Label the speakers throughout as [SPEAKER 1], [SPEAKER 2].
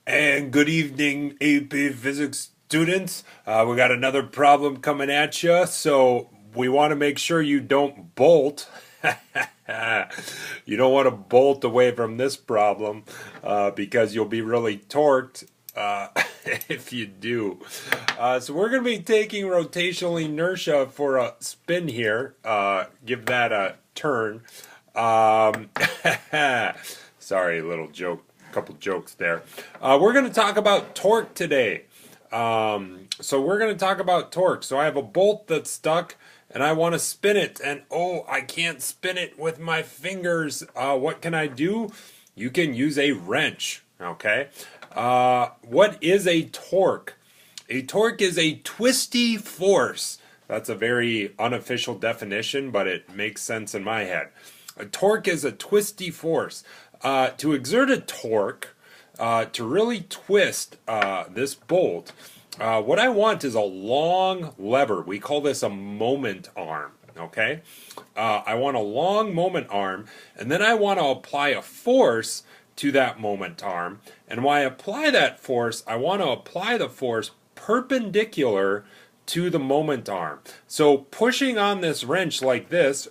[SPEAKER 1] And good evening, AP Physics students. We got another problem coming at you, so we want to make sure you don't bolt. You don't want to bolt away from this problem because you'll be really torqued if you do. So we're going to be taking rotational inertia for a spin here. Give that a turn. Um, Sorry, little joke, couple jokes there. We're going to talk about torque today. So we're going to talk about torque. So I have a bolt that's stuck and I want to spin it, and oh, I can't spin it with my fingers. What can I do? You can use a wrench. Okay. What is a torque? A torque is a twisty force. That's a very unofficial definition, but it makes sense in my head. A torque is a twisty force. To exert a torque, to really twist this bolt, what I want is a long lever. We call this a moment arm. Okay? I want a long moment arm, and then I want to apply a force to that moment arm. And when I apply that force, I want to apply the force perpendicular to the moment arm. So pushing on this wrench like this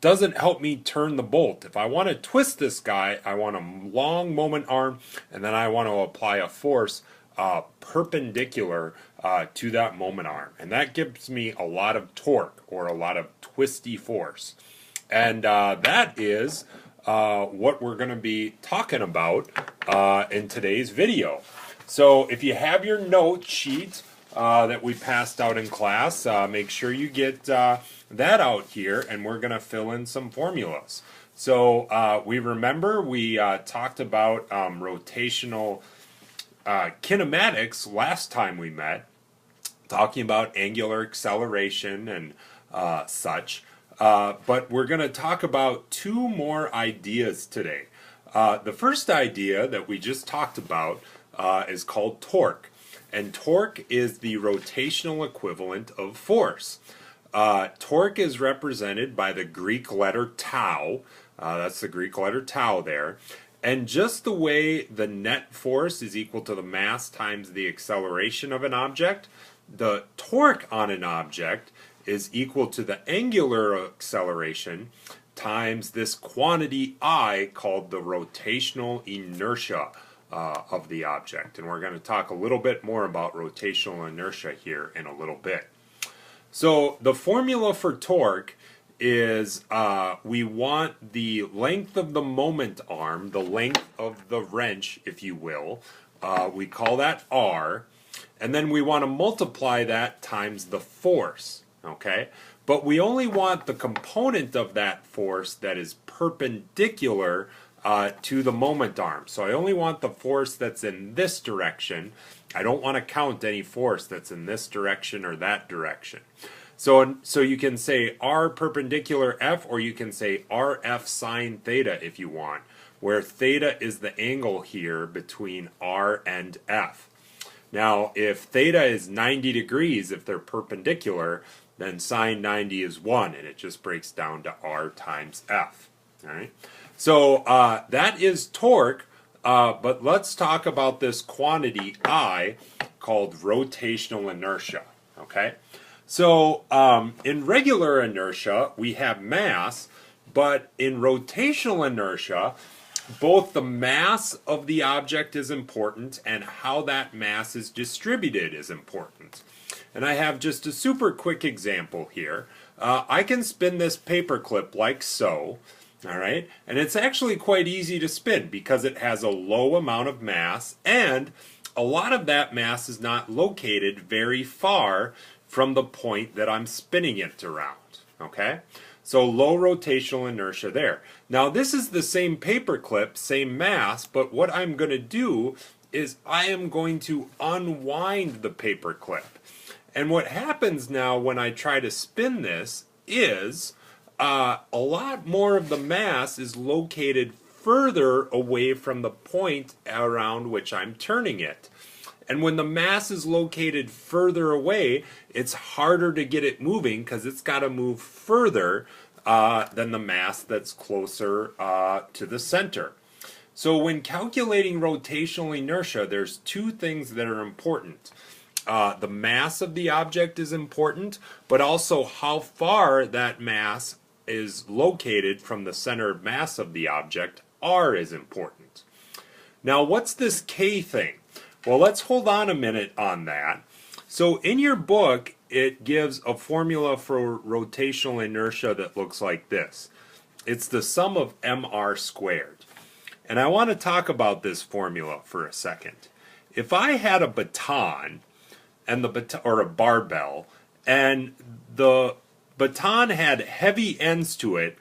[SPEAKER 1] doesn't help me turn the bolt. If I want to twist this guy, I want a long moment arm, and then I want to apply a force perpendicular to that moment arm. And that gives me a lot of torque, or a lot of twisty force. And that is what we're going to be talking about in today's video. So if you have your note sheet that we passed out in class, make sure you get that out here, and we're going to fill in some formulas. So we talked about rotational kinematics last time we met, talking about angular acceleration and such. But we're going to talk about two more ideas today. The first idea that we just talked about is called torque. And torque is the rotational equivalent of force. Torque is represented by the Greek letter tau. That's the Greek letter tau there. And just the way the net force is equal to the mass times the acceleration of an object, the torque on an object is equal to the angular acceleration times this quantity I called the rotational inertia of the object. And we're going to talk a little bit more about rotational inertia here in a little bit. So the formula for torque is we want the length of the moment arm, the length of the wrench, if you will. We call that R. And then we want to multiply that times the force. Okay? But we only want the component of that force that is perpendicular to the moment arm. So I only want the force that's in this direction. I don't want to count any force that's in this direction or that direction. So you can say R perpendicular F, or you can say RF sine theta if you want, where theta is the angle here between R and F. Now, if theta is 90 degrees, if they're perpendicular, then sine 90 is 1, and it just breaks down to R times F. All right? So that is torque, but let's talk about this quantity I called rotational inertia. Okay? So in regular inertia, we have mass, but in rotational inertia, both the mass of the object is important and how that mass is distributed is important. And I have just a super quick example here. I can spin this paper clip like so, all right? And it's actually quite easy to spin because it has a low amount of mass, and a lot of that mass is not located very far from the point that I'm spinning it around, okay? So low rotational inertia there. Now this is the same paper clip, same mass, but what I'm going to do is I am going to unwind the paper clip. And what happens now when I try to spin this is a lot more of the mass is located further away from the point around which I'm turning it. And when the mass is located further away, it's harder to get it moving because it's got to move further than the mass that's closer to the center. So when calculating rotational inertia, there's two things that are important. The mass of the object is important, but also how far that mass is located from the center of mass of the object, r, is important. Now, what's this k thing? Well, let's hold on a minute on that. So in your book, it gives a formula for rotational inertia that looks like this. It's the sum of mr squared. And I want to talk about this formula for a second. If I had a baton, and or a barbell, and the baton had heavy ends to it,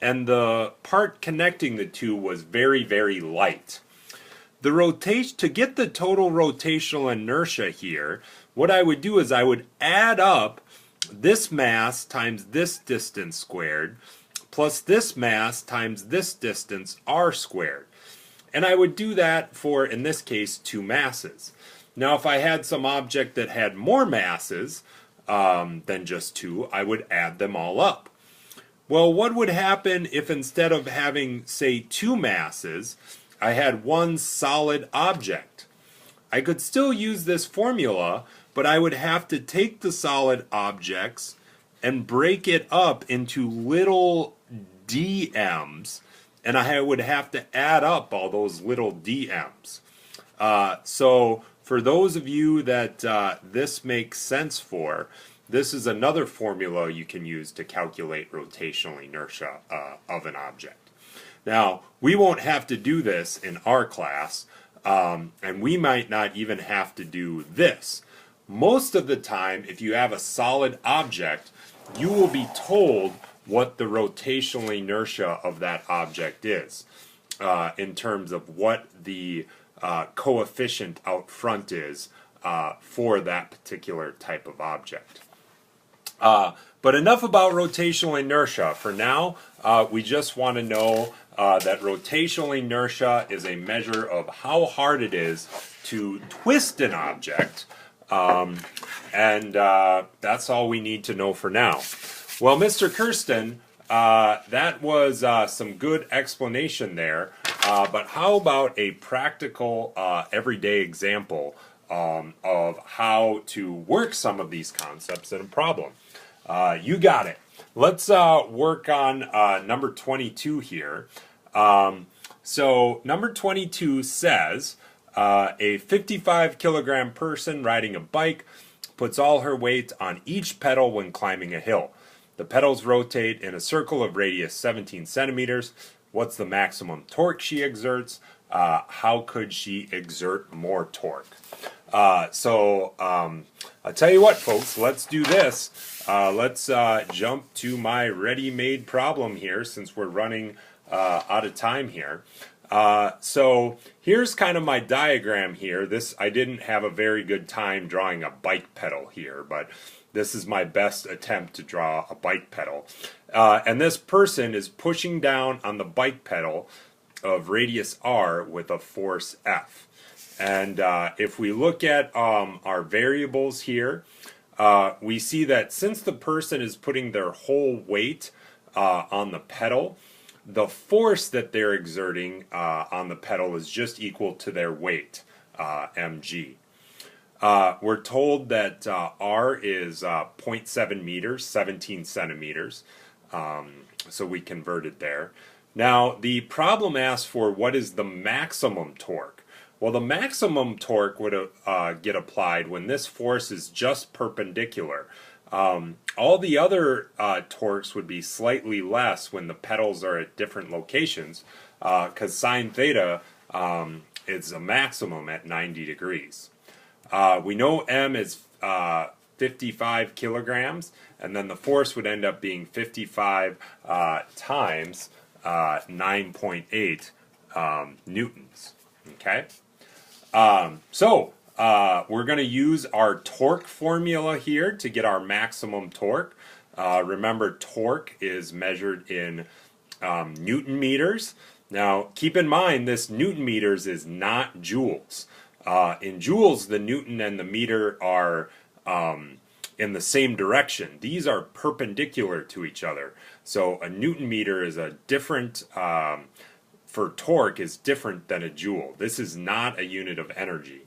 [SPEAKER 1] and the part connecting the two was very, very light. To get the total rotational inertia here, what I would do is I would add up this mass times this distance squared, plus this mass times this distance r squared. And I would do that for, in this case, two masses. Now, if I had some object that had more masses than just two, I would add them all up. Well, what would happen if instead of having, say, two masses, I had one solid object? I could still use this formula, but I would have to take the solid objects and break it up into little dm's, and I would have to add up all those little dm's. So for those of you that this makes sense for, this is another formula you can use to calculate rotational inertia of an object. Now, we won't have to do this in our class, and we might not even have to do this. Most of the time, if you have a solid object, you will be told what the rotational inertia of that object is in terms of what the coefficient out front is for that particular type of object. But enough about rotational inertia. For now, we just want to know that rotational inertia is a measure of how hard it is to twist an object, and that's all we need to know for now. Well, Mr. Kirsten, that was some good explanation there, but how about a practical everyday example of how to work some of these concepts in a problem? You got it. Let's work on number 22 here. So number 22 says a 55 kilogram person riding a bike puts all her weight on each pedal when climbing a hill. The pedals rotate in a circle of radius 17 centimeters. What's the maximum torque she exerts? How could she exert more torque? So I'll tell you what, folks, let's do this. Let's jump to my ready-made problem here since we're running out of time here. So here's kind of my diagram here. I didn't have a very good time drawing a bike pedal here, but this is my best attempt to draw a bike pedal. And this person is pushing down on the bike pedal of radius r with a force F. And if we look at our variables here, we see that since the person is putting their whole weight on the pedal, the force that they're exerting on the pedal is just equal to their weight, mg. We're told that r is 0.7 meters, 17 centimeters, so we converted there. Now, the problem asks for what is the maximum torque. Well, the maximum torque would get applied when this force is just perpendicular. All the other torques would be slightly less when the pedals are at different locations, because sine theta is a maximum at 90 degrees. We know m is 55 kilograms, and then the force would end up being 55 times 9.8 newtons. Okay? So we're going to use our torque formula here to get our maximum torque. Remember, torque is measured in Newton meters. Now, keep in mind, this Newton meters is not joules. In joules, the Newton and the meter are in the same direction. These are perpendicular to each other. So a Newton meter is a different for torque is different than a joule. This is not a unit of energy.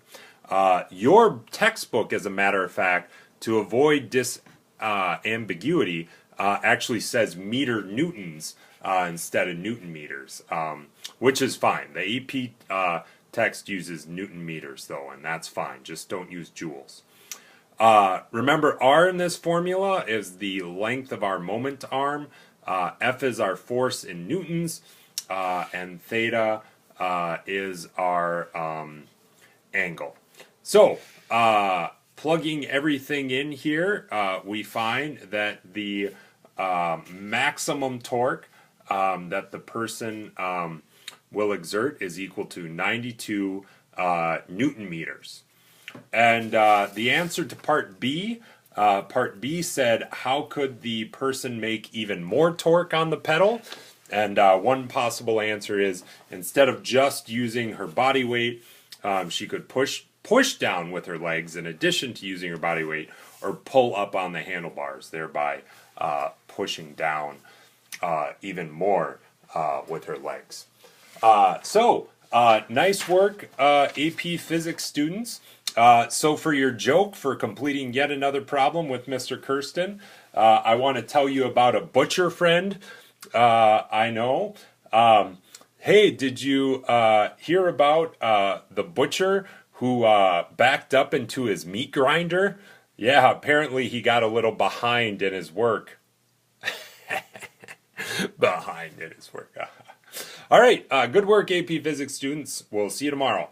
[SPEAKER 1] Your textbook, as a matter of fact, to avoid ambiguity, actually says meter newtons instead of newton meters, which is fine. The AP text uses newton meters, though, and that's fine. Just don't use joules. Remember, R in this formula is the length of our moment arm. F is our force in newtons, and theta is our angle. So, plugging everything in here, we find that the maximum torque that the person will exert is equal to 92 Newton meters. And the answer to part B said, how could the person make even more torque on the pedal? And one possible answer is, instead of just using her body weight, she could push down with her legs in addition to using her body weight, or pull up on the handlebars, thereby pushing down even more with her legs. So nice work, AP Physics students. So for your joke for completing yet another problem with Mr. Kirsten, I want to tell you about a butcher friend I know. Hey, did you hear about the butcher who backed up into his meat grinder? Yeah, apparently he got a little behind in his work. Behind in his work. All right, good work, AP Physics students. We'll see you tomorrow.